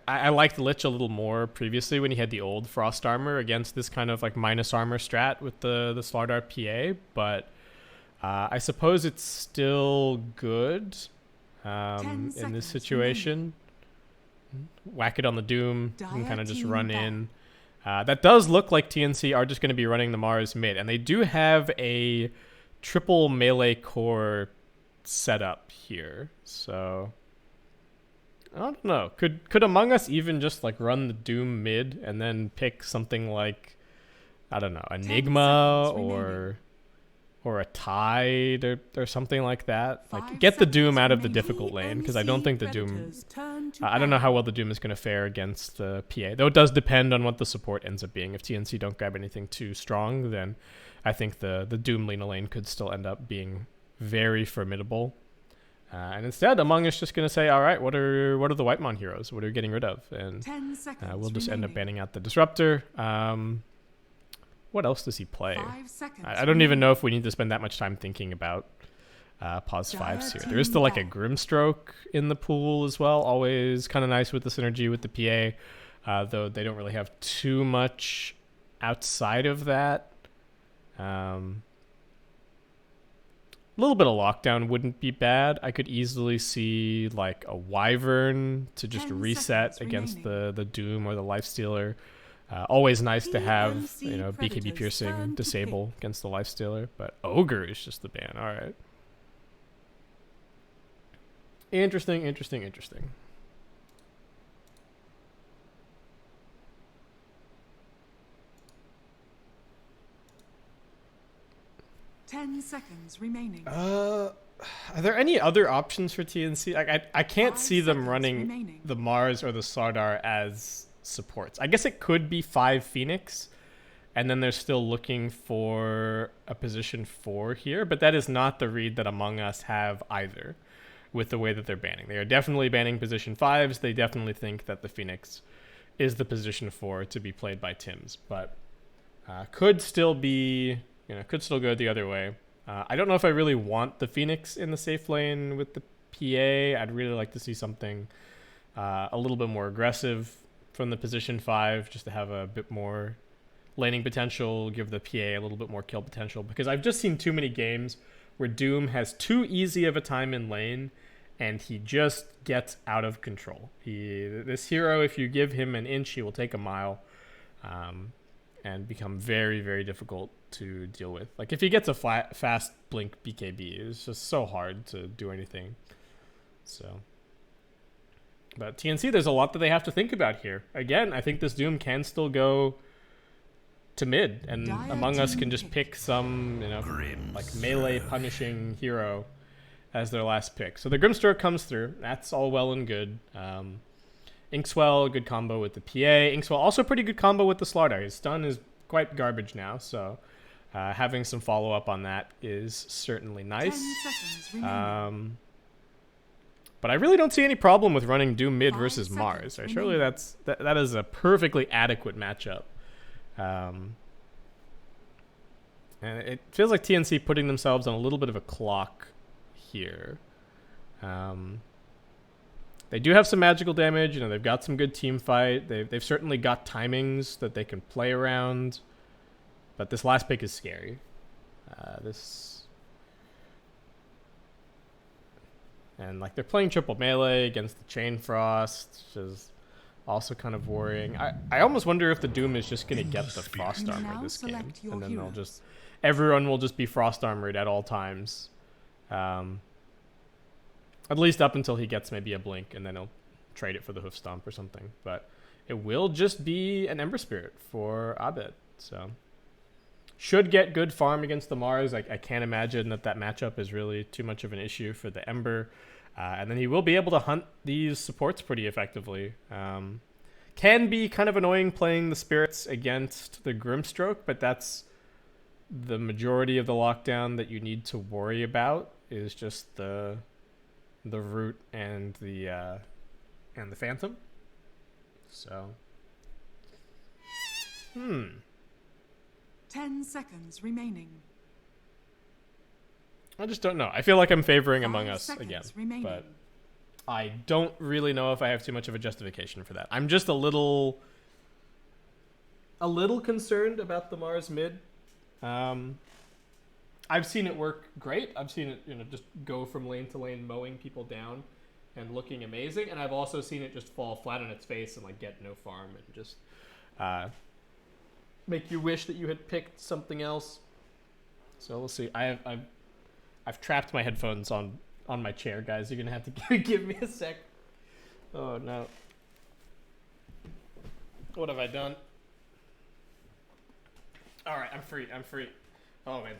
I liked Lich a little more previously when he had the old Frost armor against this kind of like minus armor strat with the Slardar PA, but I suppose it's still good in this situation. Whack it on the Doom, you can kind of just run in. That does look like TNC are just going to be running the Mars mid, and they do have a triple melee core setup here, so I don't know. Could Among Us even just like run the Doom mid and then pick something like, I don't know, Enigma or a Tide or something like that? Like get the Doom out of the difficult lane, because I don't think the Doom. I don't know how well the Doom is going to fare against the PA, though it does depend on what the support ends up being. If TNC don't grab anything too strong, then I think the Doom Lena lane could still end up being very formidable. And instead, Among Us just going to say, all right, what are the Whitemon heroes? What are we getting rid of? And we'll just end up banning out the Disruptor. What else does he play? I don't even know if we need to spend that much time thinking about pause 5s here. There is still like a Grimstroke in the pool as well. Always kind of nice with the synergy with the PA, though they don't really have too much outside of that. A little bit of lockdown wouldn't be bad. I could easily see like a Wyvern to just reset against the Doom or the Lifestealer. Always nice to have, BKB Piercing disable against the Lifestealer, but Ogre is just the ban. All right. Interesting. 10 seconds remaining. Are there any other options for TNC? I can't see them running the Mars or the Slardar as supports. I guess it could be 5 Phoenix, and then they're still looking for a position 4 here, but that is not the read that Among Us have either, with the way that they're banning. They are definitely banning position 5s. They definitely think that the Phoenix is the position 4 to be played by Tims, but could still be, could still go the other way. I don't know if I really want the Phoenix in the safe lane with the PA. I'd really like to see something a little bit more aggressive from the position 5, just to have a bit more laning potential, give the PA a little bit more kill potential, because I've just seen too many games where Doom has too easy of a time in lane and he just gets out of control. This hero, if you give him an inch, he will take a mile, and become very, very difficult to deal with. Like if he gets a fast blink BKB, it's just so hard to do anything. So, but TNC, there's a lot that they have to think about here. Again, I think this Doom can still go to mid, and Among Us can just pick some, like melee punishing hero as their last pick. So the Grimstroke comes through. That's all well and good. Inkswell, good combo with the PA. Inkswell also pretty good combo with the Slardar. His stun is quite garbage now, so having some follow-up on that is certainly nice. But I really don't see any problem with running Doom mid versus Mars. Right? Surely that is a perfectly adequate matchup. And it feels like TNC putting themselves on a little bit of a clock here. They do have some magical damage. They've got some good team fight. They've certainly got timings that they can play around. But this last pick is scary. And like they're playing triple melee against the Chain Frost, which is also kind of worrying. I almost wonder if the Doom is just going to get the Frost Armor this game, and then everyone will just be Frost Armored at all times. At least up until he gets maybe a blink, and then he'll trade it for the Hoof Stomp or something. But it will just be an Ember Spirit for Abed. So should get good farm against the Mars. I can't imagine that matchup is really too much of an issue for the Ember. And then he will be able to hunt these supports pretty effectively. Can be kind of annoying playing the Spirits against the Grimstroke, but that's the majority of the lockdown that you need to worry about, is just the Root and the Phantom. So 10 seconds remaining. I just don't know. I feel like I'm favoring Among Us again, but I don't really know if I have too much of a justification for that. I'm just a little concerned about the Mars mid. I've seen it work great. I've seen it, just go from lane to lane, mowing people down and looking amazing. And I've also seen it just fall flat on its face and like get no farm and just make you wish that you had picked something else. So we'll see. I've trapped my headphones on my chair, guys. You're gonna have to give me a sec. Oh no. What have I done? All right, I'm free. Oh man,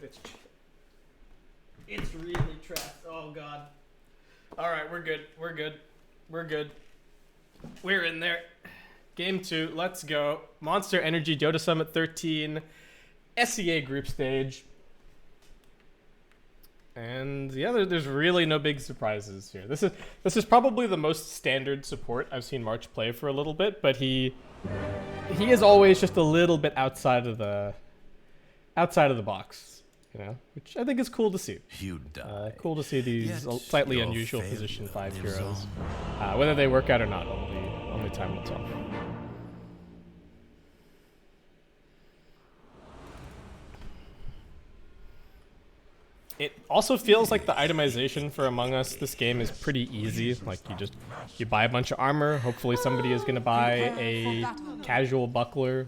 it's really trapped. Oh god. All right, we're good. We're in there. Game 2, let's go. Monster Energy Dota Summit 13, SEA group stage. And yeah, there's really no big surprises here. This is probably the most standard support I've seen March play for a little bit, but he is always just a little bit outside of the box, which I think is cool to see. Cool to see these slightly unusual position 5 heroes, whether they work out or not. Only time will tell. It also feels like the itemization for Among Us this game is pretty easy. Like you buy a bunch of armor. Hopefully somebody is going to buy a casual buckler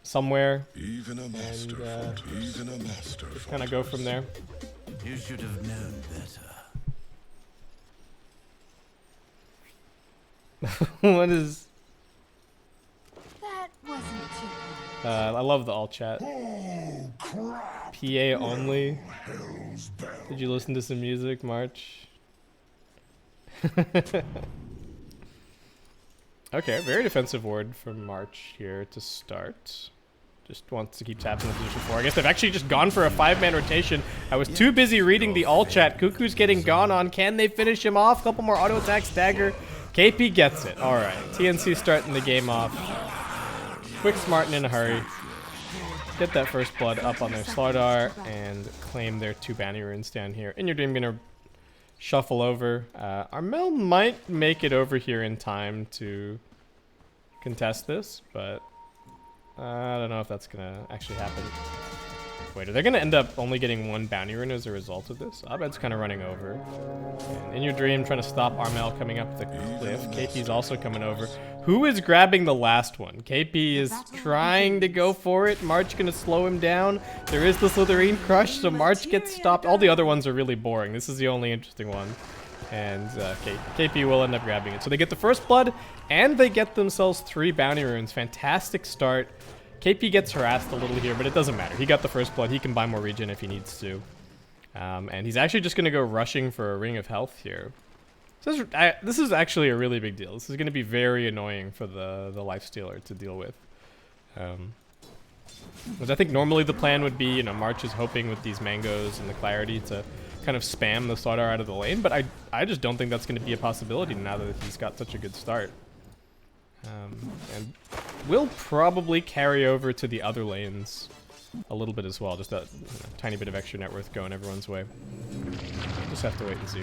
somewhere. Even a master just kind of go from there. You should have known better. What is... That wasn't too I love the all chat. Oh, crap. PA only. Hell's bell. Did you listen to some music, March? Okay, very defensive ward from March here to start. Just wants to keep tapping the position 4. I guess they've actually just gone for a 5-man rotation. I was too busy reading the all chat. Cuckoo's getting gone on. Can they finish him off? Couple more auto attacks. Dagger. KP gets it. All right. TNC starting the game off. Quick, smart, and in a hurry. Get that first blood up on their Slardar and claim their 2 bounty runes down here. In Your Dream gonna shuffle over. Armel might make it over here in time to contest this, but I don't know if that's gonna actually happen. Wait, are they gonna end up only getting 1 bounty rune as a result of this? Abed's kind of running over. And In Your Dream trying to stop Armel coming up the cliff. KP's also coming over. Who is grabbing the last one? KP is trying to go for it. March gonna slow him down. There is the Slytherin crush, so March gets stopped. All the other ones are really boring. This is the only interesting one. And KP will end up grabbing it. So they get the first blood, and they get themselves 3 bounty runes. Fantastic start. KP gets harassed a little here, but it doesn't matter. He got the first blood. He can buy more regen if he needs to. And he's actually just going to go rushing for a ring of health here. So this is actually a really big deal. This is going to be very annoying for the lifestealer to deal with. Which I think normally the plan would be, March is hoping with these mangoes and the clarity to kind of spam the Slardar out of the lane, but I just don't think that's going to be a possibility now that he's got such a good start. And will probably carry over to the other lanes a little bit as well. Just a tiny bit of extra net worth going everyone's way. Just have to wait and see.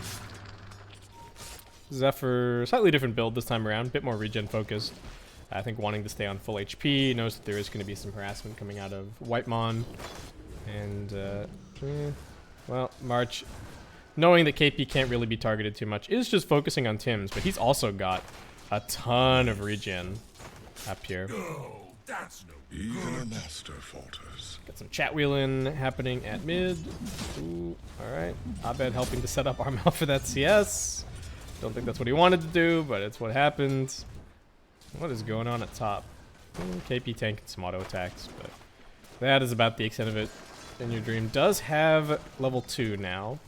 Zephyr, slightly different build this time around, bit more regen focused. I think wanting to stay on full HP, knows that there is going to be some harassment coming out of Whitemon. And, well, March, knowing that KP can't really be targeted too much, is just focusing on Tim's, but he's also got a ton of regen up here. No, that's no even a master falters. Got some chat wheeling happening at mid. Ooh, alright. Abed helping to set up Armel for that CS. Don't think that's what he wanted to do, but it's what happened. What is going on at top? KP tanking some auto attacks, but that is about the extent of it. In Your Dream does have level 2 now.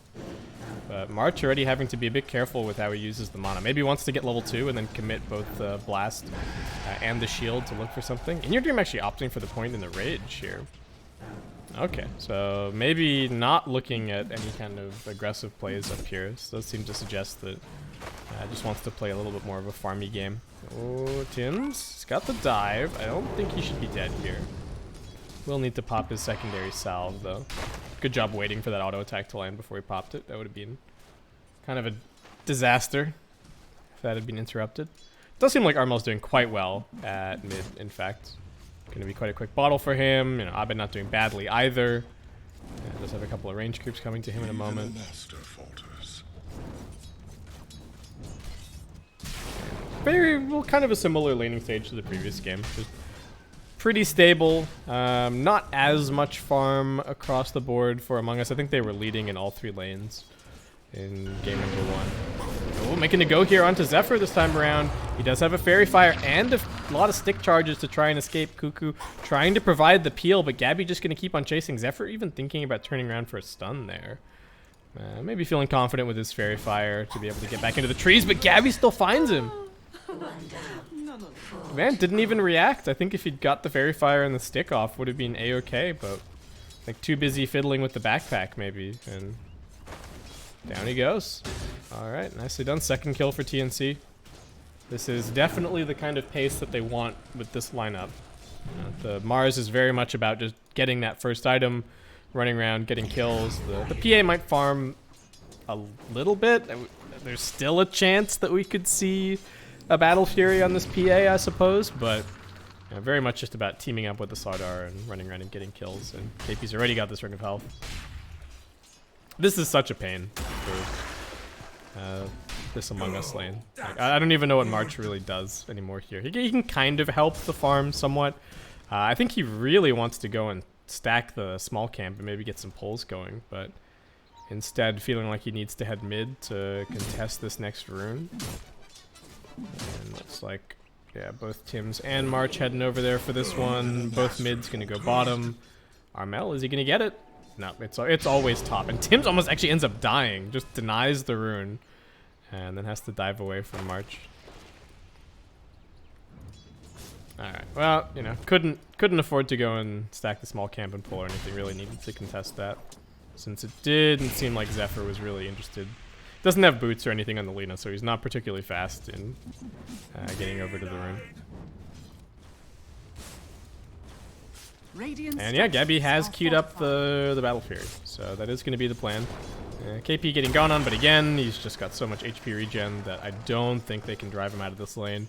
But March already having to be a bit careful with how he uses the mana. Maybe he wants to get level 2 and then commit both the blast and the shield to look for something. In Your Dream actually opting for the point in the rage here. Okay, so maybe not looking at any kind of aggressive plays up here. This does seem to suggest that just wants to play a little bit more of a farmy game. Oh, Tim's. He's got the dive. I don't think he should be dead here. Will need to pop his secondary salve, though. Good job waiting for that auto attack to land before he popped it. That would have been kind of a disaster. if that had been interrupted. It does seem like Armel's doing quite well at mid, in fact. Going to be quite a quick bottle for him. You know, Abed not doing badly either. Does have a couple of range creeps coming to him in a moment. Master falters. Very, well, kind of a similar laning stage to the previous game. Just pretty stable. Not as much farm across the board for Among Us. I think they were leading in all 3 lanes in game number 1. Oh, making a go here onto Zephyr this time around. He does have a Fairy Fire and a lot of stick charges to try and escape Cuckoo. Trying to provide the peel, but Gabby just going to keep on chasing Zephyr, even thinking about turning around for a stun there. Maybe feeling confident with his Fairy Fire to be able to get back into the trees, but Gabby still finds him. Man, didn't even react. I think if he'd got the Fairy Fire and the stick off, would have been a-okay, but like too busy fiddling with the backpack maybe, and down he goes. Alright, nicely done. Second kill for TNC. This is definitely the kind of pace that they want with this lineup. The Mars is very much about just getting that first item, running around, getting kills. The PA might farm a little bit. There's still a chance that we could see a Battle Fury on this PA, I suppose, but you know, very much just about teaming up with the Sardar and running around and getting kills. And KP's already got this Ring of Health. This is such a pain for this Among Us lane. Like, I don't even know what March really does anymore here. He can kind of help the farm somewhat. I think he really wants to go and stack the small camp and maybe get some pulls going, but instead feeling like he needs to head mid to contest this next rune. And looks like, yeah, both Tims and March heading over there for this one. Both mids gonna go bottom. Armel, is he gonna get it? No, it's always top. And Tims almost actually ends up dying. Just denies the rune. And then has to dive away from March. Alright, well, you know, couldn't afford to go and stack the small camp and pull or anything. Really needed to contest that. Since it didn't seem like Zephyr was really interested. Doesn't have boots or anything on the Lina, so he's not particularly fast in getting over to the rune. And yeah, Gabby has queued up the Battle Fury, so that is going to be the plan. KP getting gone on, but again, he's just got so much HP regen that I don't think they can drive him out of this lane.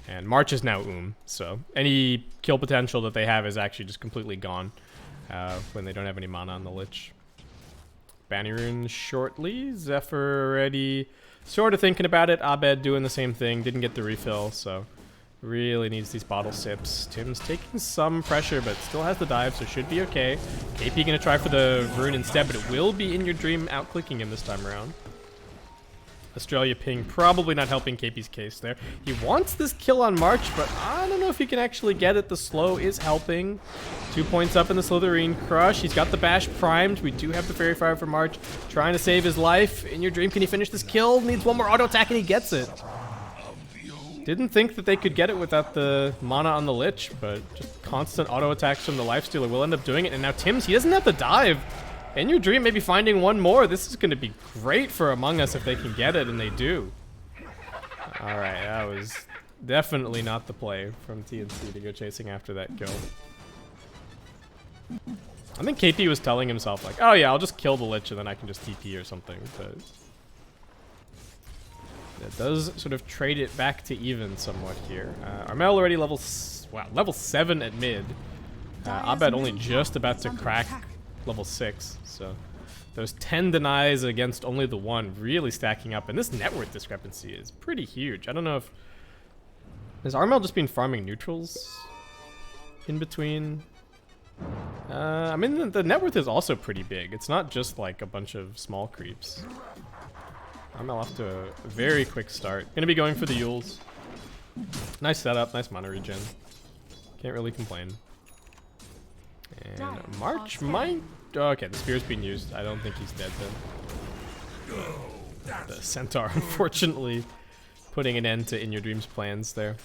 And March is now so any kill potential that they have is actually just completely gone when they don't have any mana on the Lich. Banny rune shortly. Zephyr already sort of thinking about it. Abed doing the same thing. Didn't get the refill, so really needs these bottle sips. Tim's taking some pressure, but still has the dive, so should be okay. KP gonna try for the rune instead, but it will be In Your Dream out-clicking him this time around. Australia ping probably not helping KP's case there. He wants this kill on March, but I don't know if he can actually get it. The slow is helping. 2 points up in the Slytherin Crush. He's got the bash primed. We do have the Fairy Fire for March. Trying to save his life. In Your Dream, can he finish this kill? Needs one more auto attack and he gets it. Didn't think that they could get it without the mana on the Lich, but just constant auto attacks from the Lifestealer will end up doing it. And now Tims, he doesn't have the dive. In Your Dream, maybe finding one more. This is going to be great for Among Us if they can get it, and they do. Alright, that was definitely not the play from TNC to go chasing after that kill. I think KP was telling himself, like, oh yeah, I'll just kill the Lich and then I can just TP or something, but that does sort of trade it back to even somewhat here. Armel already level 7 at mid. Abed only just about to crack level 6, so those 10 denies against only the 1 really stacking up, and this net worth discrepancy is pretty huge. I don't know if has Armel just been farming neutrals in between. I mean the net worth is also pretty big. It's not just like a bunch of small creeps. Armel off to a very quick start. Gonna be going for the Yules. Nice setup, nice mana regen. Can't really complain. And March might... Oh, okay, the spear's being used. I don't think he's dead then. The Centaur, unfortunately, putting an end to In Your Dream's plans there.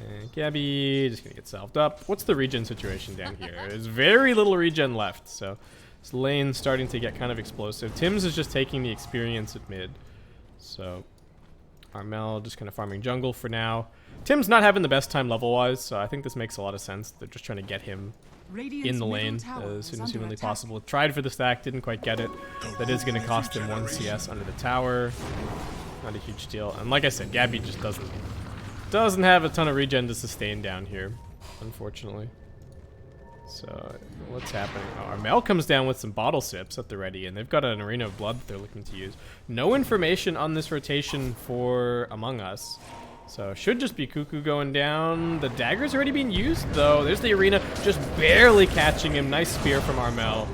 And Gabby just gonna get salved up. What's the regen situation down here? There's very little regen left, so this lane's starting to get kind of explosive. Tims is just taking the experience at mid. So Armel just kind of farming jungle for now. Tim's not having the best time level-wise, so I think this makes a lot of sense. They're just trying to get him in the lane as soon as humanly possible. Tried for the stack, didn't quite get it. That is going to cost him 1 CS under the tower. Not a huge deal. And like I said, Gabby just doesn't have a ton of regen to sustain down here, unfortunately. So what's happening? Oh, Armel comes down with some bottle sips at the ready, and they've got an Arena of Blood that they're looking to use. No information on this rotation for Among Us. So should just be Cuckoo going down. The dagger's already being used, though. There's the Arena just barely catching him. Nice spear from Armel.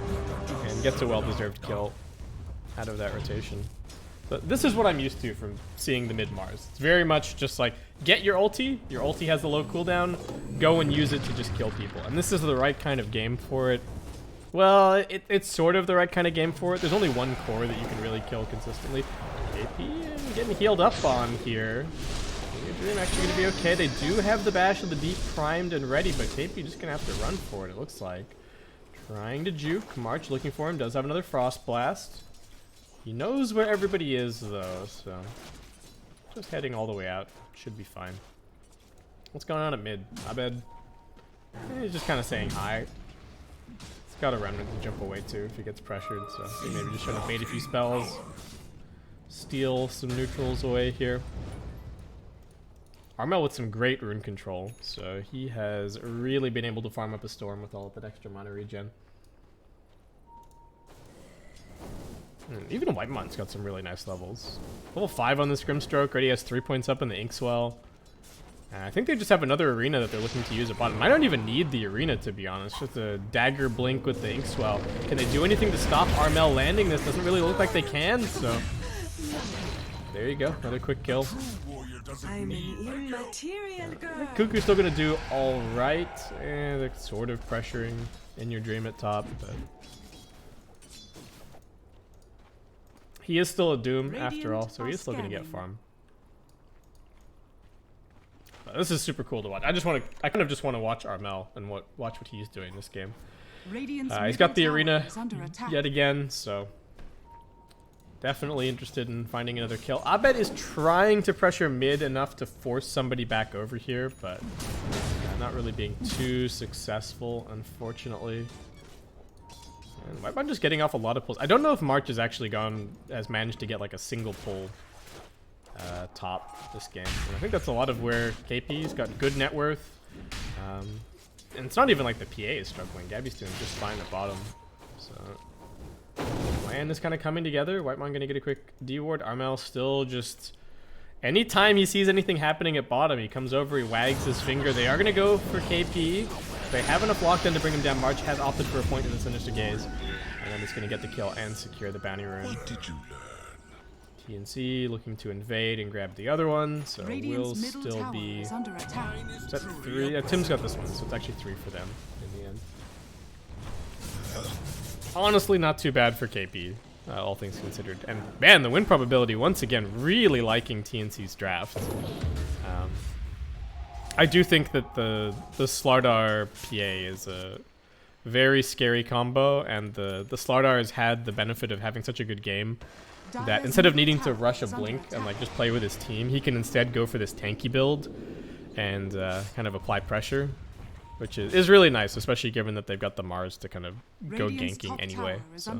And gets a well-deserved kill out of that rotation. But this is what I'm used to from seeing the mid-Mars. It's very much just like, get your ulti. Your ulti has a low cooldown. Go and use it to just kill people. And this is the right kind of game for it. Well, it's sort of the right kind of game for it. There's only one core that you can really kill consistently. KP getting healed up on here. Dream actually going to be okay. They do have the Bash of the Deep primed and ready, but KP just going to have to run for it, it looks like. Trying to juke. March looking for him. Does have another Frost Blast. He knows where everybody is, though, so just heading all the way out. Should be fine. What's going on at mid? Abed. He's just kind of saying hi. He's got a remnant to jump away to if he gets pressured, so maybe just trying to bait a few spells. Steal some neutrals away here. Armel with some great rune control, so he has really been able to farm up a storm with all of that extra mana regen. And even Whitemon's got some really nice levels. Level 5 on this Grimstroke, already has 3 points up in the Inkswell. And I think they just have another arena that they're looking to use at bottom. I don't even need the arena, to be honest. Just a dagger blink with the Inkswell. Can they do anything to stop Armel landing? This doesn't really look like they can, so... There you go, another quick kill. I'm an immaterial girl. Cuckoo's still gonna do alright. And they're sort of pressuring In Your Dream at top, but... He is still a Doom after all, so he is still going to get farm. This is super cool to watch. I kind of just want to watch Armel and watch what he's doing this game. He's got the arena yet again, so definitely interested in finding another kill. Abed is trying to pressure mid enough to force somebody back over here, but not really being too successful, unfortunately. And Whitemon just getting off a lot of pulls. I don't know if March has managed to get like a single pull top this game. And I think that's a lot of where KP's got good net worth. And it's not even like the PA is struggling. Gabby's doing just fine at bottom. So plan is kind of coming together. Whitemon gonna get a quick D ward. Armel still just... Anytime he sees anything happening at bottom, he comes over, he wags his finger. They are going to go for KP. They have enough lockdown to bring him down. March has opted for a point in the Sinister Gaze. And then he's going to get the kill and secure the bounty rune. What did you learn? TNC looking to invade and grab the other one. So we'll still be... Is that 3? Yeah, Tim's got this one, so it's actually 3 for them in the end. Honestly, not too bad for KP. All things considered. And man, the win probability, once again, really liking TNC's draft. I do think that the Slardar PA is a very scary combo, and the Slardar has had the benefit of having such a good game that instead of needing to rush a blink and like just play with his team, he can instead go for this tanky build and kind of apply pressure, which is really nice, especially given that they've got the Mars to kind of go ganking anyway. So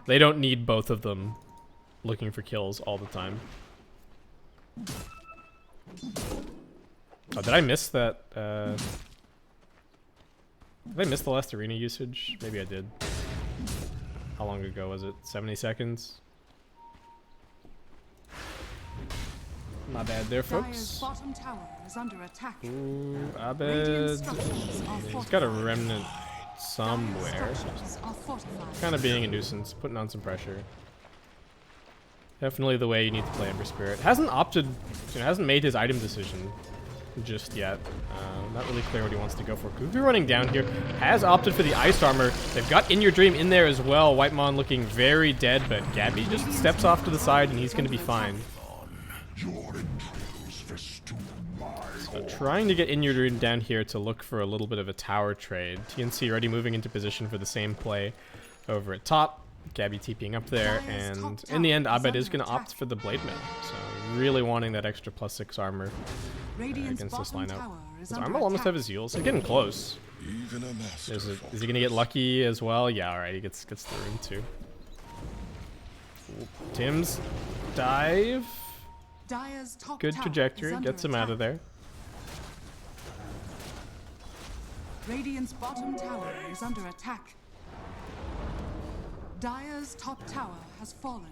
they don't need both of them looking for kills all the time. Oh, did I miss that? Did I miss the last arena usage? Maybe I did. How long ago was it? 70 seconds? My bad there, folks. Ooh, Abed. He's got a remnant somewhere. Kind of being a nuisance, putting on some pressure. Definitely the way you need to play Ember Spirit. Hasn't made his item decision just yet. Not really clear what he wants to go for. Cuckoo running down here. Has opted for the Ice Armor. They've got In Your Dream in there as well. Whitemon looking very dead, but Gabby just steps off to the side and he's going to be fine. So trying to get In Your Dream down here to look for a little bit of a tower trade. TNC already moving into position for the same play over at top. Gabby TPing up there, and in the end, Abed is going to opt for the Blade Mail. So really wanting that extra +6 armor against this lineup. Does Armel almost have his heals? He's getting close. Is he going to get lucky as well? Yeah, alright, he gets the rune too. Tim's dive. Dire's top Good tower trajectory, is under gets him out of attack. there. Radiant's bottom tower is under attack. Dire's top tower has fallen.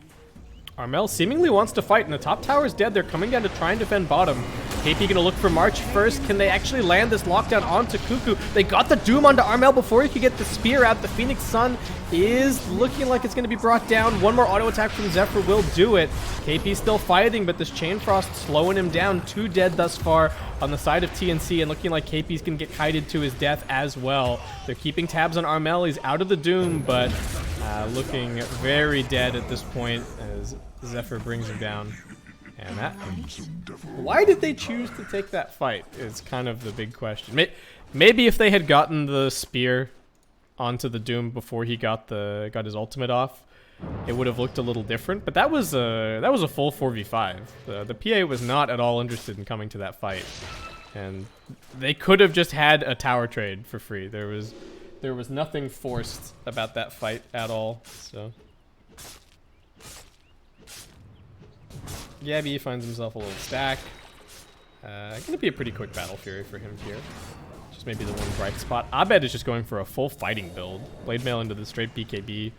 Armel seemingly wants to fight, and the top tower is dead. They're coming down to try and defend bottom. KP gonna look for March first. Can they actually land this lockdown onto Cuckoo? They got the Doom onto Armel before he could get the spear out. The Phoenix Sun is looking like it's gonna be brought down. One more auto attack from Zephyr will do it. KP still fighting, but this Chain Frost slowing him down. 2 dead thus far on the side of TNC, and looking like KP's gonna get kited to his death as well. They're keeping tabs on Armel. He's out of the Doom, but looking very dead at this point as Zephyr brings him down. And that... Why did they choose to take that fight is kind of the big question. Maybe if they had gotten the spear onto the Doom before he got his ultimate off, it would have looked a little different. But that was a full 4v5. The PA was not at all interested in coming to that fight. And they could have just had a tower trade for free. There was nothing forced about that fight at all. So Gabby finds himself a little stack. Gonna be a pretty quick Battle Fury for him here. Just maybe the one bright spot. Abed is just going for a full fighting build. Blade Mail into the straight BKB.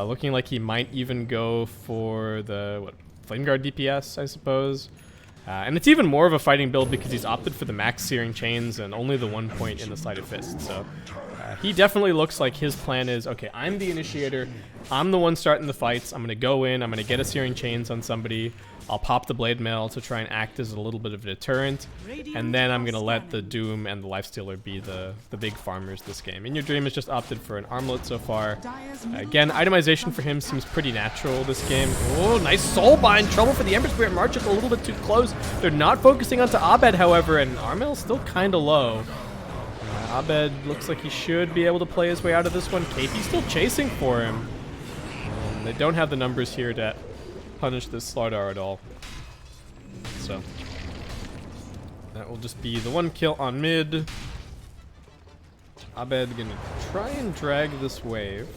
Looking like he might even go for the Flame Guard DPS, I suppose. And it's even more of a fighting build because he's opted for the max Searing Chains and only the 1 point in the Sleight of Fist. So he definitely looks like his plan is, okay, I'm the initiator. I'm the one starting the fights. I'm going to go in. I'm going to get a Searing Chains on somebody. I'll pop the Blade Mail to try and act as a little bit of a deterrent. And then I'm going to let the Doom and the Lifestealer be the big farmers this game. In Your Dream has just opted for an Armlet so far. Again, itemization for him seems pretty natural this game. Oh, nice Soulbind. Trouble for the Ember Spirit. March is a little bit too close. They're not focusing onto Abed, however, and Armel's still kind of low. Abed looks like he should be able to play his way out of this one. KP's still chasing for him. They don't have the numbers here to punish this Slardar at all. So that will just be the 1 kill on mid. Abed gonna try and drag this wave.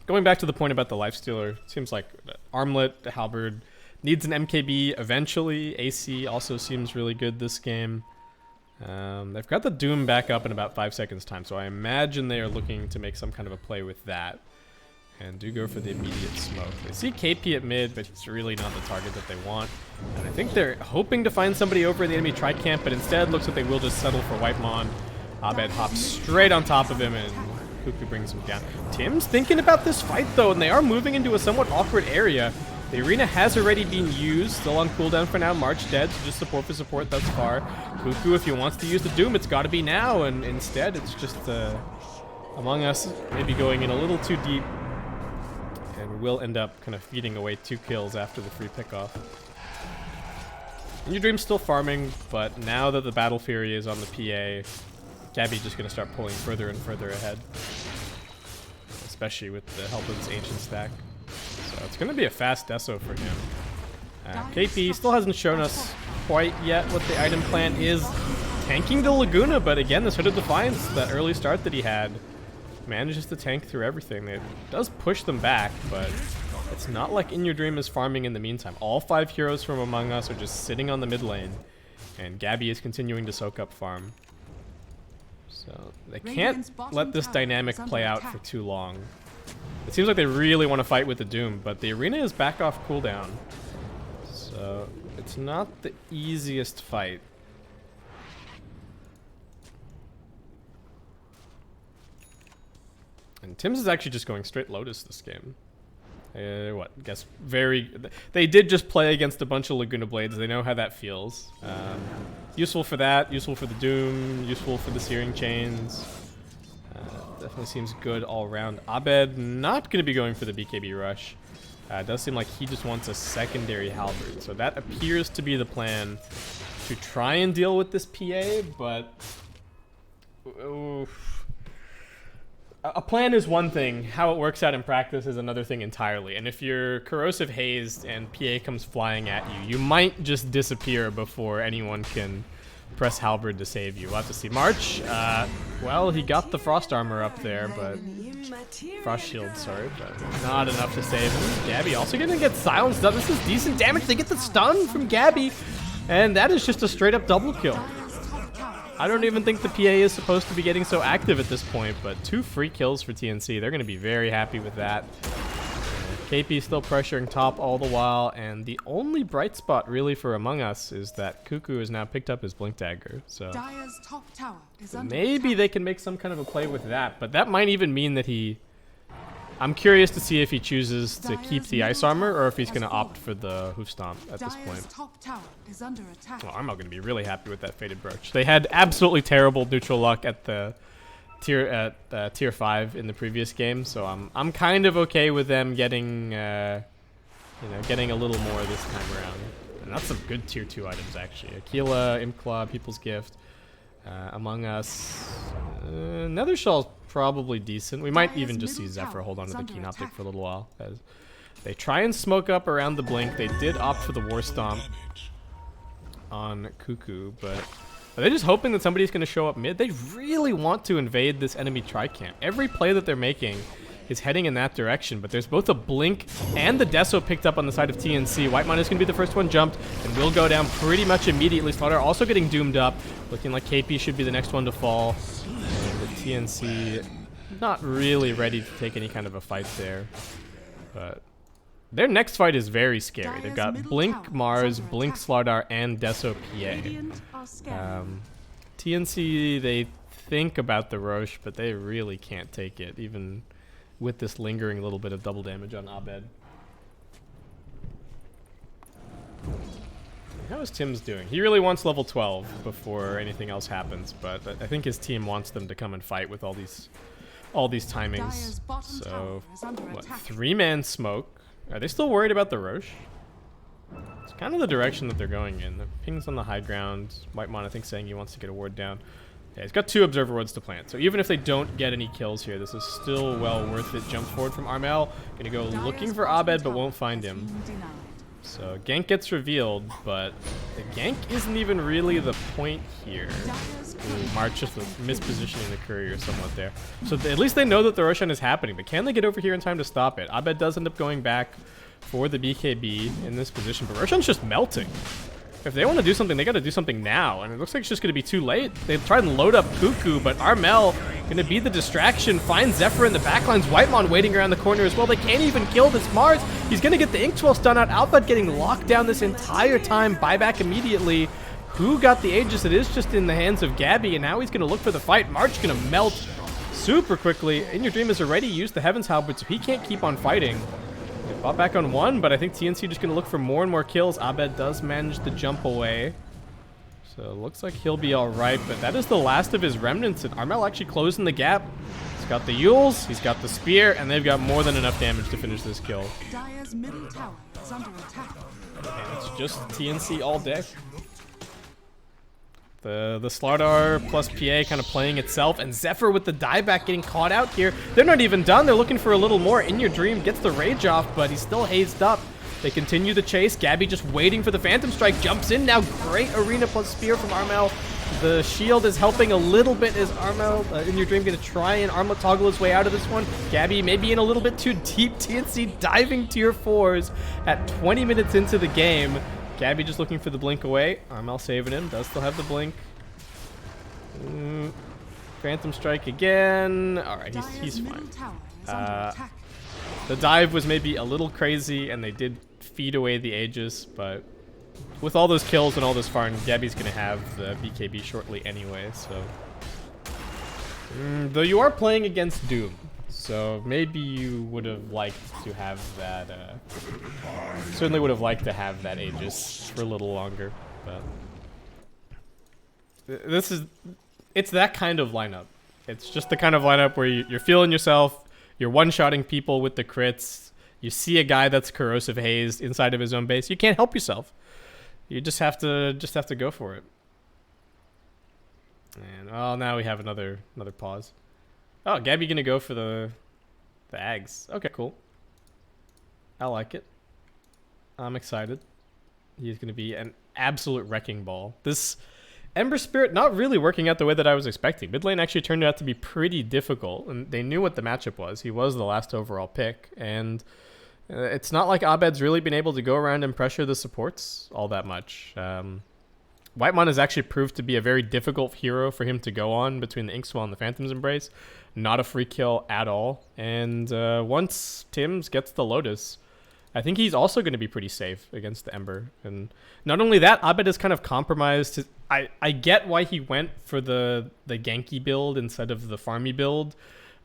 Going back to the point about the Lifestealer, seems like Armlet, the Halberd, needs an MKB eventually. AC also seems really good this game. They've got the Doom back up in about 5 seconds time, so I imagine they are looking to make some kind of a play with that. And do go for the immediate smoke. They see KP at mid, but he's really not the target that they want. And I think they're hoping to find somebody over in the enemy tri-camp, but instead looks like they will just settle for White Mon. Abed hops straight on top of him, and Cuckoo brings him down. Tim's thinking about this fight, though, and they are moving into a somewhat awkward area. The arena has already been used, still on cooldown for now. March dead, so just support for support thus far. Cuckoo, if he wants to use the Doom, it's got to be now, and instead it's just Among Us maybe going in a little too deep. And will end up kind of feeding away 2 kills after the free pickoff. In Your Dream's still farming, but now that the Battle Fury is on the PA, Gabby's just going to start pulling further and further ahead. Especially with the help of his Ancient stack. So it's going to be a fast deso for him. KP still hasn't shown us quite yet what the item plan is. Tanking the Laguna, but again, this Hooded Defiance, that early start that he had, manages to tank through everything. It does push them back, but it's not like In Your Dream is farming in the meantime. All 5 heroes from Among Us are just sitting on the mid lane, and Gabby is continuing to soak up farm. So they can't let this dynamic play out for too long. It seems like they really want to fight with the Doom, but the arena is back off cooldown. So it's not the easiest fight. And Tim's is actually just going straight Lotus this game. They did just play against a bunch of Laguna Blades. They know how that feels. Useful for that, useful for the Doom, useful for the Searing Chains. Definitely seems good all around. Abed not going to be going for the BKB rush. It does seem like he just wants a secondary Halberd. So that appears to be the plan, to try and deal with this PA, but... Oof. A plan is one thing, how it works out in practice is another thing entirely. And if you're corrosive hazed and PA comes flying at you, you might just disappear before anyone can press Halberd to save you. We'll have to see. March, well, he got the Frost Armor up there, but... Frost Shield, sorry, but not enough to save him. Gabby also gonna get silenced up. This is decent damage. They get the stun from Gabby, and that is just a straight up double kill. I don't even think the PA is supposed to be getting so active at this point, but 2 free kills for TNC. They're gonna be very happy with that. KP still pressuring top all the while, and the only bright spot really for Among Us is that Cuckoo has now picked up his Blink Dagger, so maybe they can make some kind of a play with that, but that might even mean that he... I'm curious to see if he chooses to keep the Ice Armor or if he's going to opt for the Hoof Stomp at this point. Well, Armel going to be really happy with that Fated Brooch. They had absolutely terrible neutral luck at the tier 5 in the previous game, so I'm kind of okay with them getting getting a little more this time around. And that's some good tier 2 items actually. Aquila, Imp People's Gift, Among Us, Nether Shell's probably decent. We might even just see Zephyr hold on to the Keen Optic for a little while as they try and smoke up around the Blink. They did opt for the War Stomp on Cuckoo, but are they just hoping that somebody's going to show up mid? They really want to invade this enemy tri-camp. Every play that they're making is heading in that direction, but there's both a Blink and the Deso picked up on the side of TNC. Whitemon is going to be the first one jumped and will go down pretty much immediately. Slaughter also getting doomed up, looking like KP should be the next one to fall. And the TNC not really ready to take any kind of a fight there, but their next fight is very scary. They've got Blink Mars, Blink Slardar, and Deso PA. TNC, they think about the Roche, but they really can't take it, even with this lingering little bit of double damage on Abed. How is Tim's doing? He really wants level 12 before anything else happens, but I think his team wants them to come and fight with all these timings. So, what, 3-man smoke? Are they still worried about the Roche? It's kind of the direction that they're going in. The ping's on the high ground. Whitemon, I think, saying he wants to get a ward down. Yeah, he's got 2 Observer Wards to plant. So even if they don't get any kills here, this is still well worth it. Jump forward from Armel. Gonna go looking for Abed, but won't find him. So gank gets revealed, but the gank isn't even really the point here. Ooh, March just mispositioning the courier somewhat there. So at least they know that the Roshan is happening, but can they get over here in time to stop it? Abed does end up going back for the BKB in this position, but Roshan's just melting. If they want to do something, they got to do something now, and it looks like it's just going to be too late. They tried and load up Cuckoo, but Armel going to be the distraction. Finds Zephyr in the backlines. Whitemon waiting around the corner as well. They can't even kill this Mars. He's going to get the Inkwell stun out. Alphad getting locked down this entire time. Buyback immediately. Who got the Aegis? It is just in the hands of Gabby, and now he's going to look for the fight. March going to melt super quickly. In Your Dream has already used the Heaven's Halberd, so he can't keep on fighting. They fought back on 1, but I think TNC just going to look for more and more kills. Abed does manage to jump away. So it looks like he'll be alright, but that is the last of his remnants, and Armel actually closing the gap. He's got the Yules, he's got the Spear, and they've got more than enough damage to finish this kill. Dire's middle tower is under attack. And it's just TNC all day. The Slardar plus PA kind of playing itself, and Zephyr with the dieback getting caught out here. They're not even done. They're looking for a little more. In Your Dream gets the rage off, but he's still hazed up. They continue the chase. Gabby just waiting for the Phantom Strike. Jumps in now. Great Arena plus Spear from Armel. The shield is helping a little bit as Armel, In Your Dream, going to try and Armel toggle his way out of this one. Gabby maybe in a little bit too deep. TNC diving tier 4s at 20 minutes into the game. Gabby just looking for the blink away. Armel saving him. Does still have the blink. Phantom Strike again. Alright, he's fine. The dive was maybe a little crazy, and they did feed away the Aegis, but with all those kills and all this farm, Gabby's going to have the BKB shortly anyway, so... though you are playing against Doom, so maybe you would have liked to have that, certainly would have liked to have that Aegis for a little longer, but... It's that kind of lineup. It's just the kind of lineup where you're feeling yourself, you're one-shotting people with the crits, you see a guy that's corrosive hazed inside of his own base, you can't help yourself. You just have to go for it. And oh, now we have another pause. Oh, Gabby gonna go for the Ags. Okay, cool. I like it. I'm excited. He's gonna be an absolute wrecking ball. This Ember Spirit not really working out the way that I was expecting. Mid lane actually turned out to be pretty difficult, and they knew what the matchup was. He was the last overall pick, and it's not like Abed's really been able to go around and pressure the supports all that much. Whitemon has actually proved to be a very difficult hero for him to go on between the Inkswell and the Phantom's Embrace. Not a free kill at all. And once Tim's gets the Lotus, I think he's also going to be pretty safe against the Ember. And not only that, Abed has kind of compromised his... I get why he went for the ganky build instead of the farmy build,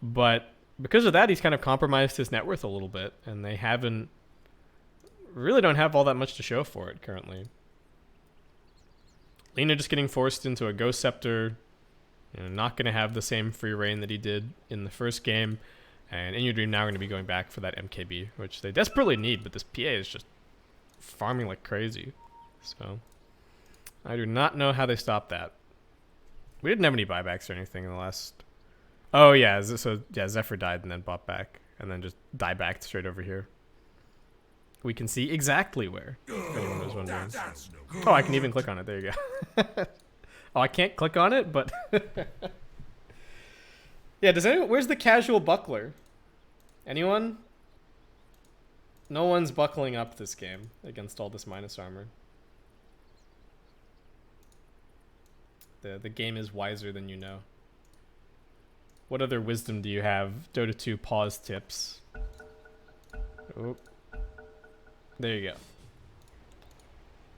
but because of that, he's kind of compromised his net worth a little bit, and they really don't have all that much to show for it currently. Lina just getting forced into a Ghost Scepter, not going to have the same free reign that he did in the first game, and In Your Dream now going to be going back for that MKB, which they desperately need, but this PA is just farming like crazy. So I do not know how they stopped that. We didn't have any buybacks or anything in the last... Oh yeah, so yeah, Zephyr died and then bought back, and then just die back straight over here. We can see exactly where, if anyone was wondering. Oh, I can even click on it. There you go. Oh, I can't click on it, but... Yeah, does anyone... Where's the casual buckler? Anyone? No one's buckling up this game against all this minus armor. The game is wiser than you know. What other wisdom do you have? Dota 2 pause tips. Oh. There you go.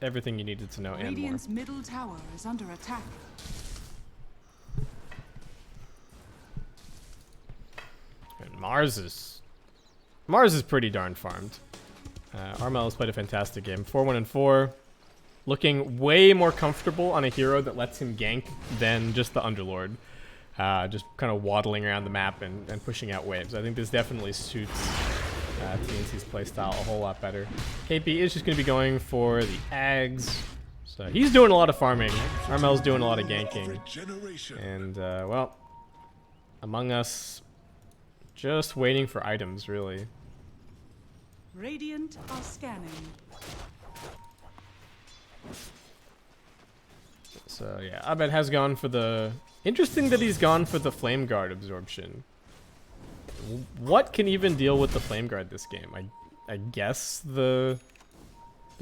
Everything you needed to know and more. Radiant's middle tower is under attack. And Mars is pretty darn farmed. Armel has played a fantastic game. 4-1-4. Looking way more comfortable on a hero that lets him gank than just the Underlord. Just kind of waddling around the map and pushing out waves. I think this definitely suits TNC's playstyle a whole lot better. KP is just going to be going for the Ags. So he's doing a lot of farming. Armel's doing a lot of ganking. And, well, Among Us just waiting for items, really. Radiant are scanning. So, yeah, Abed has gone for the... Interesting that he's gone for the Flame Guard absorption. What can even deal with the Flame Guard this game? I guess there's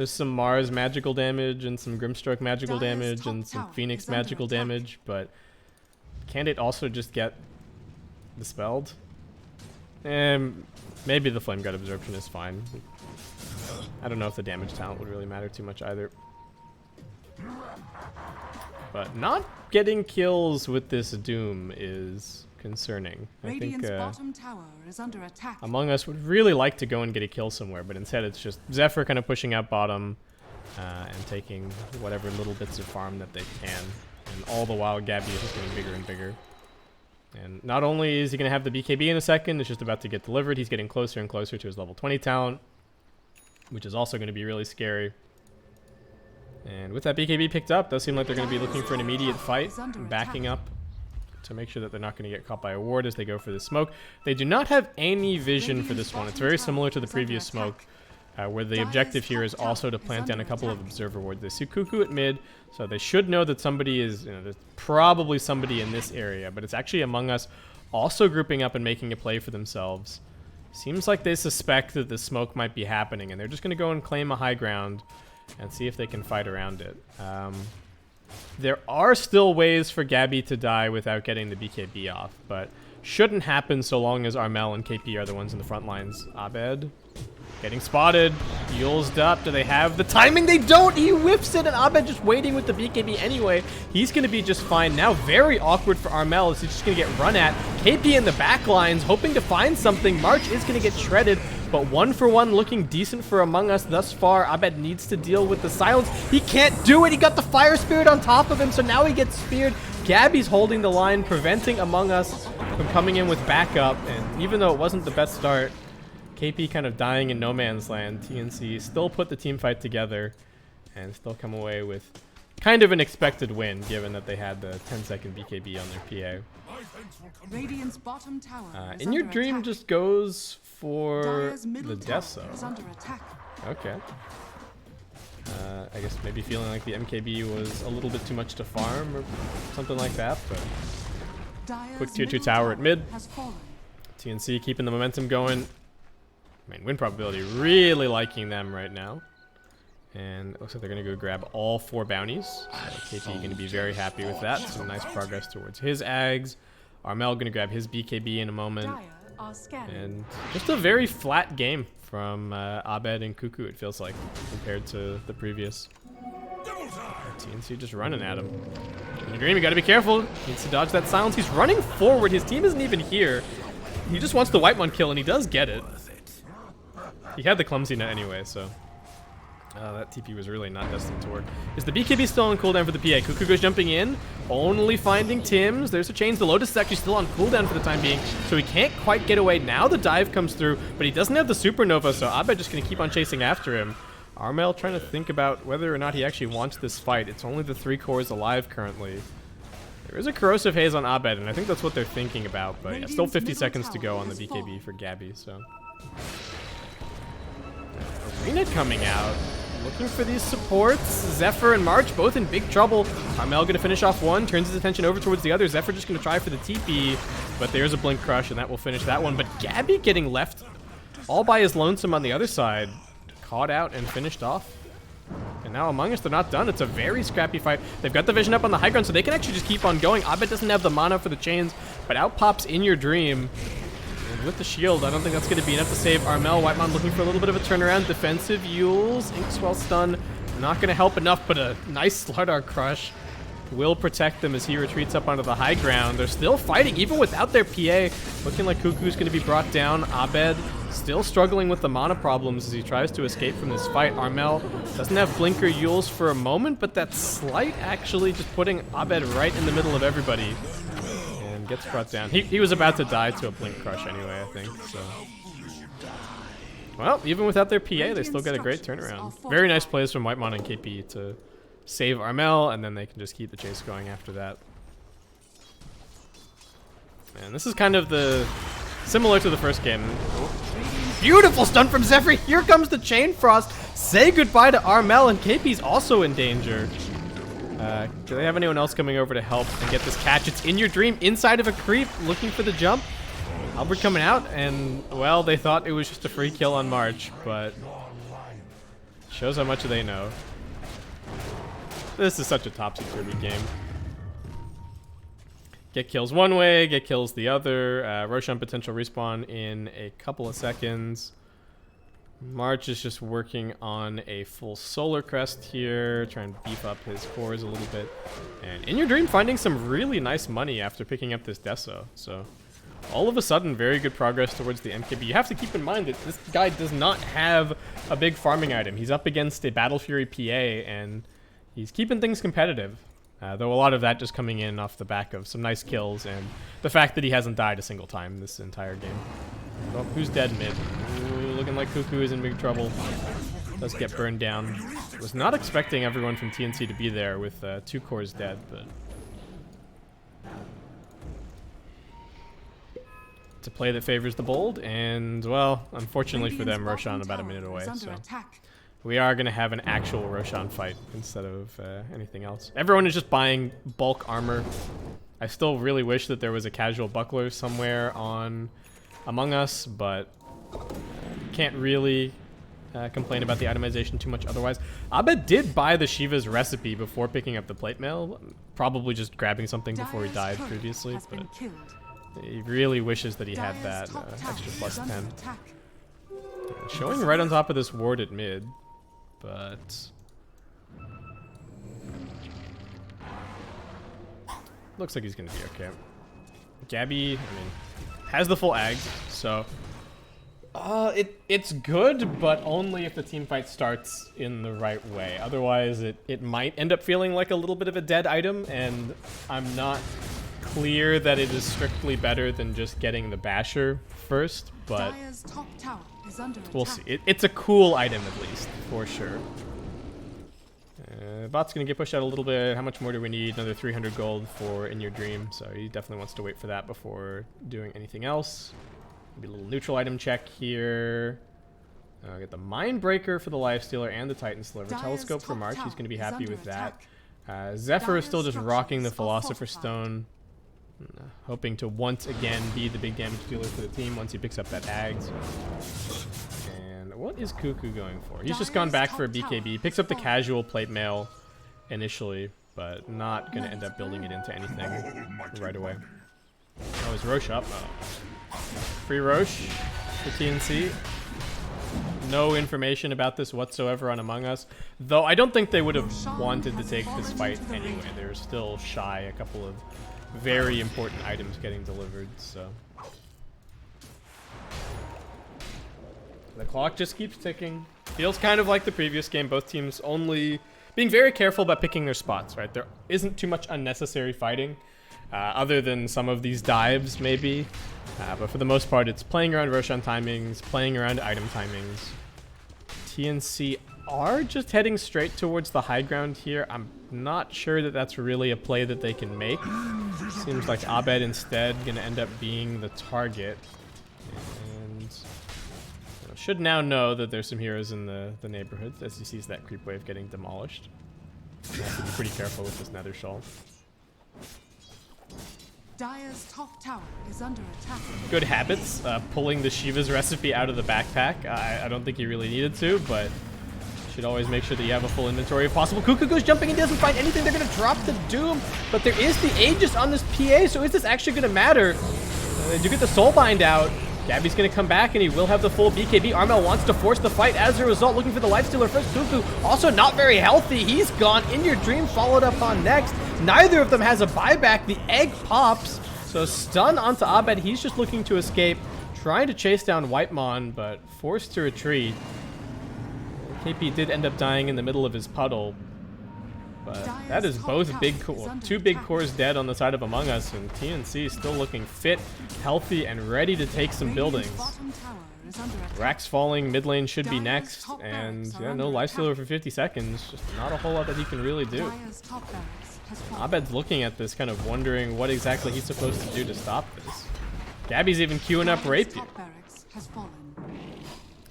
some Mars magical damage and some Grimstroke magical damage and some Phoenix magical damage, but can't it also just get dispelled? Maybe the Flame Guard absorption is fine. I don't know if the damage talent would really matter too much either. But not getting kills with this Doom is concerning. I think bottom tower is under attack. Among Us would really like to go and get a kill somewhere, but instead it's just Zephyr kind of pushing out bottom and taking whatever little bits of farm that they can. And all the while, Gabby is just getting bigger and bigger. And not only is he going to have the BKB in a second, it's just about to get delivered. He's getting closer and closer to his level 20 talent, which is also going to be really scary. And with that BKB picked up, does seem like they're going to be looking for an immediate fight, backing up to make sure that they're not going to get caught by a ward as they go for the smoke. They do not have any vision for this one. It's very similar to the previous smoke, where the objective here is also to plant down a couple of observer wards. They see Cuckoo at mid, so they should know that somebody is, there's probably somebody in this area, but it's actually Among Us also grouping up and making a play for themselves. Seems like they suspect that the smoke might be happening, and they're just going to go and claim a high ground and see if they can fight around it. There are still ways for Gabby to die without getting the BKB off, but shouldn't happen so long as Armel and KP are the ones in the front lines. Abed getting spotted. Yule's up. Do they have the timing? They don't! He whiffs it, and Abed just waiting with the BKB anyway. He's going to be just fine. Now very awkward for Armel as he's just going to get run at. KP in the back lines hoping to find something. March is going to get shredded. But 1-for-1 looking decent for Among Us thus far. Abed needs to deal with the silence. He can't do it. He got the Fire Spirit on top of him, so now he gets speared. Gabby's holding the line, preventing Among Us from coming in with backup. And even though it wasn't the best start, KP kind of dying in no man's land, TNC still put the team fight together and still come away with kind of an expected win, given that they had the 10-second BKB on their PA. Radiant's bottom tower In Your Dream just goes for the Deso. Is under attack. Okay. I guess maybe feeling like the MKB was a little bit too much to farm or something like that, but quick tier 2 tower at mid. TNC keeping the momentum going. I mean, win probability, really liking them right now. And it looks like they're going to go grab all 4 bounties. So KP going to be very happy with that. Some nice progress towards his Ags. Armel going to grab his BKB in a moment. And just a very flat game from Abed and Cuckoo, it feels like, compared to the previous. TNC just running at him. In the dream, you got to be careful. He needs to dodge that silence. He's running forward. His team isn't even here. He just wants the white one kill, and he does get it. He had the clumsy net anyway, so that TP was really not destined to work. Is the BKB still on cooldown for the PA? Cuckoo goes jumping in, only finding Tim's. There's a change. The Lotus is actually still on cooldown for the time being, so he can't quite get away. Now the dive comes through, but he doesn't have the supernova, so Abed just going to keep on chasing after him. Armel trying to think about whether or not he actually wants this fight. It's only the 3 cores alive currently. There is a corrosive haze on Abed, and I think that's what they're thinking about, but yeah, still 50 seconds to go on the BKB for Gabby, so. Arena coming out, looking for these supports. Zephyr and March both in big trouble. Armel going to finish off one, turns his attention over towards the other. Zephyr just going to try for the TP, but there's a Blink Crush, and that will finish that one. But Gabby getting left all by his lonesome on the other side. Caught out and finished off. And now Among Us, they're not done. It's a very scrappy fight. They've got the vision up on the high ground, so they can actually just keep on going. Abed doesn't have the mana for the chains, but out pops In Your Dream. And with the shield, I don't think that's going to be enough to save Armel. Whitemon looking for a little bit of a turnaround. Defensive Yules. Inkswell stun. Not going to help enough, but a nice Slardar Crush will protect them as he retreats up onto the high ground. They're still fighting, even without their PA. Looking like Cuckoo's going to be brought down. Abed still struggling with the mana problems as he tries to escape from this fight. Armel doesn't have Blinker Yules for a moment, but that slight actually just putting Abed right in the middle of everybody. And gets brought down. He was about to die to a Blink Crush anyway, I think. So. Well, even without their PA, they still get a great turnaround. Very nice plays from Whitemon and KP to save Armel, and then they can just keep the chase going after that. And this is kind of similar to the first game. Beautiful stun from Zephyr. Here comes the Chain Frost. Say goodbye to Armel, and KP's also in danger. Do they have anyone else coming over to help and get this catch? It's In Your Dream inside of a creep, looking for the jump. Albert coming out, and, well, they thought it was just a free kill on March, but shows how much they know. This is such a topsy-turvy game. Get kills one way, get kills the other. Roshan potential respawn in a couple of seconds. March is just working on a full Solar Crest here, trying to beef up his cores a little bit. And In Your Dream finding some really nice money after picking up this Deso. So all of a sudden, very good progress towards the MKB. You have to keep in mind that this guy does not have a big farming item. He's up against a Battle Fury PA, and he's keeping things competitive. Though a lot of that just coming in off the back of some nice kills and the fact that he hasn't died a single time this entire game. Oh, who's dead mid? Ooh, looking like Cuckoo is in big trouble. Does get burned down. Was not expecting everyone from TNC to be there with 2 cores dead, but it's a play that favors the bold, and, well, unfortunately for them, Roshan about a minute away, so we are going to have an actual Roshan fight instead of anything else. Everyone is just buying bulk armor. I still really wish that there was a casual buckler somewhere on Among Us, but can't really complain about the itemization too much otherwise. Abed did buy the Shiva's recipe before picking up the plate mail, probably just grabbing something before he died previously, but he really wishes that he had that extra plus 10. Showing right on top of this ward at mid, but looks like he's gonna be okay. Gabby, I mean, has the full ag, so it's good, but only if the team fight starts in the right way. Otherwise, it might end up feeling like a little bit of a dead item, and I'm not clear that it is strictly better than just getting the Basher first, but we'll see. It's a cool item, at least, for sure. Bot's going to get pushed out a little bit. How much more do we need? Another 300 gold for In Your Dream, so he definitely wants to wait for that before doing anything else. Maybe a little neutral item check here. Get the Mind Breaker for the Lifestealer and the Titan Sliver. Dire's Telescope for top March. He's tower going to be is happy under with that. attack. Zephyr is still Dire's just rocking the structures are Philosopher's fortified. Stone. Hoping to once again be the big damage dealer for the team once he picks up that Ags. And what is Cuckoo going for? He's just gone Dire's back for a top tower BKB. Picks up the has casual plate mail initially, but not going to end up building it into anything right away. Oh, is Roche up? Oh. Free Roche for TNC. No information about this whatsoever on Among Us, though I don't think they would have wanted to take this fight anyway. They're still shy a couple of very important items getting delivered, so. The clock just keeps ticking. Feels kind of like the previous game, both teams only being very careful about picking their spots, right? There isn't too much unnecessary fighting, other than some of these dives, maybe. But for the most part, it's playing around Roshan timings, playing around item timings. TNC are just heading straight towards the high ground here. I'm not sure that that's really a play that they can make. Seems like Abed instead going to end up being the target. And should now know that there's some heroes in the neighborhood as he sees that creep wave getting demolished. You have to be pretty careful with this Nether Shawl. Dire's top tower is under attack. Good habits, pulling the Shiva's recipe out of the backpack. I don't think he really needed to, but should always make sure that you have a full inventory if possible. Cuckoo goes jumping and doesn't find anything. They're going to drop the Doom, but there is the Aegis on this PA, so is this actually going to matter? They do get the Soulbind out. Gabby's going to come back, and he will have the full BKB. Armel wants to force the fight as a result, looking for the Lifestealer first. Cuckoo also not very healthy. He's gone. In Your Dream followed up on next. Neither of them has a buyback. The egg pops, so stun onto Abed. He's just looking to escape, trying to chase down Whitemon, but forced to retreat. KP did end up dying in the middle of his puddle, but that is both big two big cores dead on the side of Among Us, and TNC still looking fit, healthy, and ready to take some buildings. Rax falling, mid lane should be next, and yeah, no Lifestealer for 50 seconds. Just not a whole lot that he can really do. Abed's looking at this, kind of wondering what exactly he's supposed to do to stop this. Gabby's even queuing up Rapier.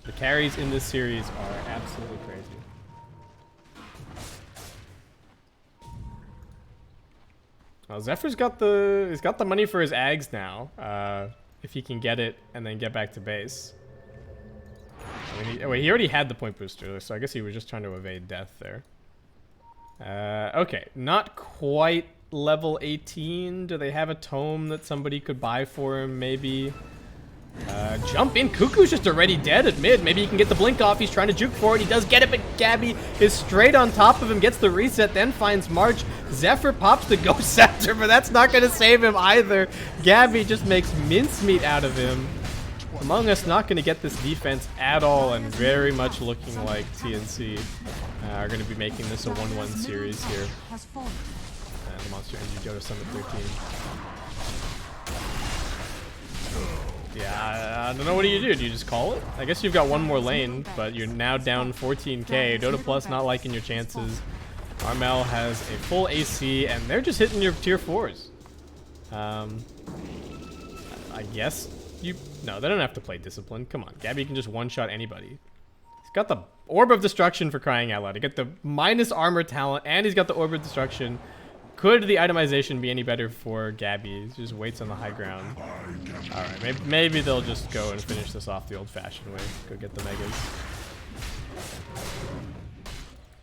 The carries in this series are absolutely crazy. Well, Zephyr's got the money for his Ags now, if he can get it and then get back to base. I mean, wait, he already had the point booster, so I guess he was just trying to evade death there. Okay, not quite level 18. Do they have a tome that somebody could buy for him, maybe? Jump in. Cuckoo's just already dead at mid. Maybe he can get the blink off. He's trying to juke for it. He does get it, but Gabby is straight on top of him, gets the reset, then finds March. Zephyr pops the Ghost Scepter, but that's not going to save him either. Gabby just makes mincemeat out of him. Among Us not going to get this defense at all, and very much looking like TNC are going to be making this a 1-1 series here. The Monster Energy Dota Summit 13. Yeah, I don't know. What do? Do you just call it? I guess you've got one more lane, but you're now down 14k. Dota Plus not liking your chances. Armel has a full AC, and they're just hitting your tier 4s. I guess you... No, they don't have to play Discipline. Come on. Gabby can just one-shot anybody. He's got the Orb of Destruction for crying out loud. He got the minus armor talent, and he's got the Orb of Destruction. Could the itemization be any better for Gabby? He just waits on the high ground. Alright, maybe they'll just go and finish this off the old-fashioned way. Go get the megas.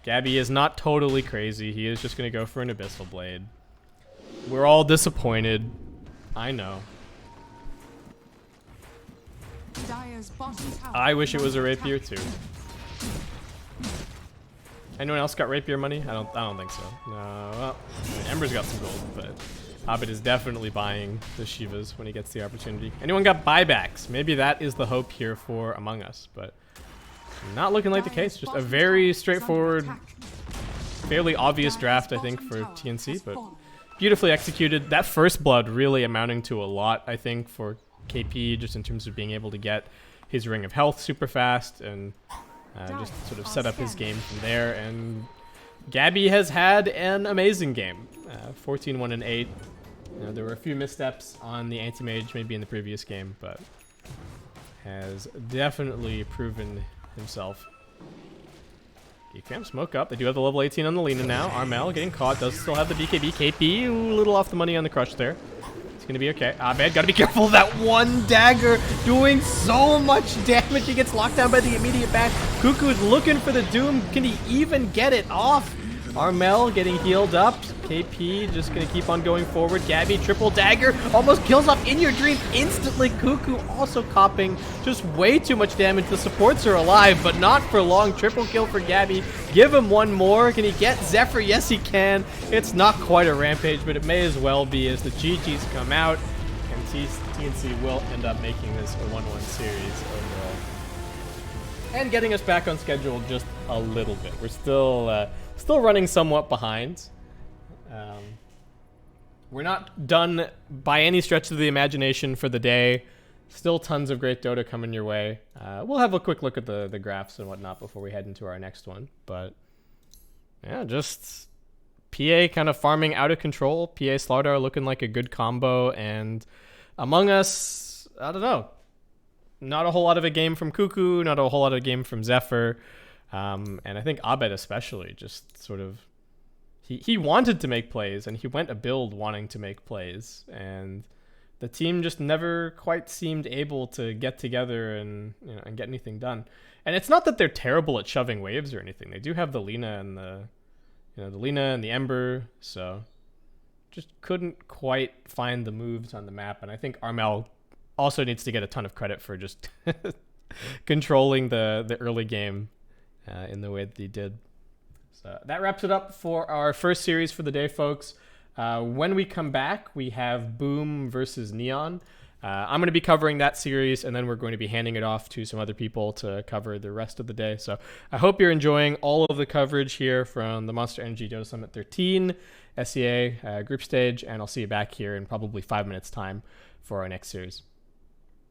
Gabby is not totally crazy. He is just going to go for an Abyssal Blade. We're all disappointed. I know. I wish it was a Rapier too. Anyone else got Rapier money? I don't think so. No, well, I mean, Ember's got some gold, but Abed is definitely buying the Shivas when he gets the opportunity. Anyone got buybacks? Maybe that is the hope here for Among Us, but not looking like the case. Just a very straightforward, fairly obvious draft, I think, for TNC, but beautifully executed. That first blood really amounting to a lot, I think, for KP, just in terms of being able to get his Ring of Health super fast and just sort of set up his game from there. And Gabby has had an amazing game. 14-1 and 8. There were a few missteps on the anti-mage maybe in the previous game, but has definitely proven himself. Fam smoke up. They do have the level 18 on the Lina now. Armel getting caught. Does still have the BKB. KP, ooh, a little off the money on the crush there. It's going to be okay. Abed, got to be careful of that one dagger doing so much damage. He gets locked down by the immediate back. Cuckoo's looking for the Doom. Can he even get it off? Armel getting healed up. KP just going to keep on going forward. Gabby, triple dagger. Almost kills off In Your Dream instantly. Cuckoo also copping just way too much damage. The supports are alive, but not for long. Triple kill for Gabby. Give him one more. Can he get Zephyr? Yes, he can. It's not quite a rampage, but it may as well be as the GGs come out. And TNC will end up making this a 1-1 series overall. And getting us back on schedule just a little bit. We're still running somewhat behind. We're not done by any stretch of the imagination for the day. Still tons of great Dota coming your way. We'll have a quick look at the graphs and whatnot before we head into our next one. But yeah, just PA kind of farming out of control. PA Slardar looking like a good combo. And Among Us, I don't know. Not a whole lot of a game from Cuckoo. Not a whole lot of a game from Zephyr. And I think Abed especially just sort of... He wanted to make plays, and he went a build wanting to make plays, and the team just never quite seemed able to get together and and get anything done. And it's not that they're terrible at shoving waves or anything. They do have the Lina and the Lina and the Ember, so just couldn't quite find the moves on the map. And I think Armel also needs to get a ton of credit for just controlling the early game in the way that he did. So that wraps it up for our first series for the day, folks. When we come back, we have Boom versus Neon. I'm going to be covering that series, and then we're going to be handing it off to some other people to cover the rest of the day. So I hope you're enjoying all of the coverage here from the Monster Energy Dota Summit 13, SEA group stage, and I'll see you back here in probably 5 minutes' time for our next series.